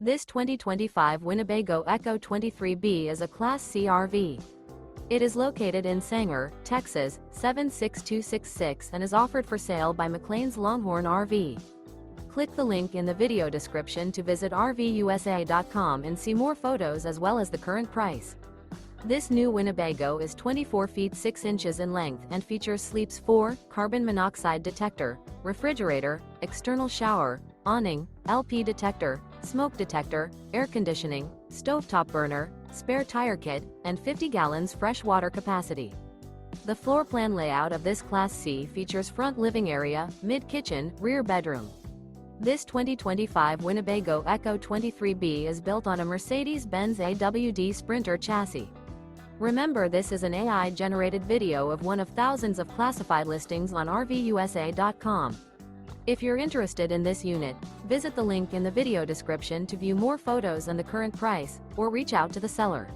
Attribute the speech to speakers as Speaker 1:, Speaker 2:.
Speaker 1: This 2025 Winnebago Ekko 23B is a Class C RV. It is located in Sanger, Texas, 76266 and is offered for sale by McClain's Longhorn RV. Click the link in the video description to visit RVUSA.com and see more photos as well as the current price. This new Winnebago is 24 feet 6 inches in length and features sleeps 4, carbon monoxide detector, refrigerator, external shower, awning, LP detector, smoke detector, air conditioning, stovetop burner, spare tire kit, and 50 gallons fresh water capacity. The floor plan layout of this Class C features front living area, mid-kitchen, rear bedroom. This 2025 Winnebago Ekko 23B is built on a Mercedes-Benz AWD Sprinter chassis. Remember, this is an AI-generated video of one of thousands of classified listings on RVUSA.com. If you're interested in this unit, visit the link in the video description to view more photos and the current price, or reach out to the seller.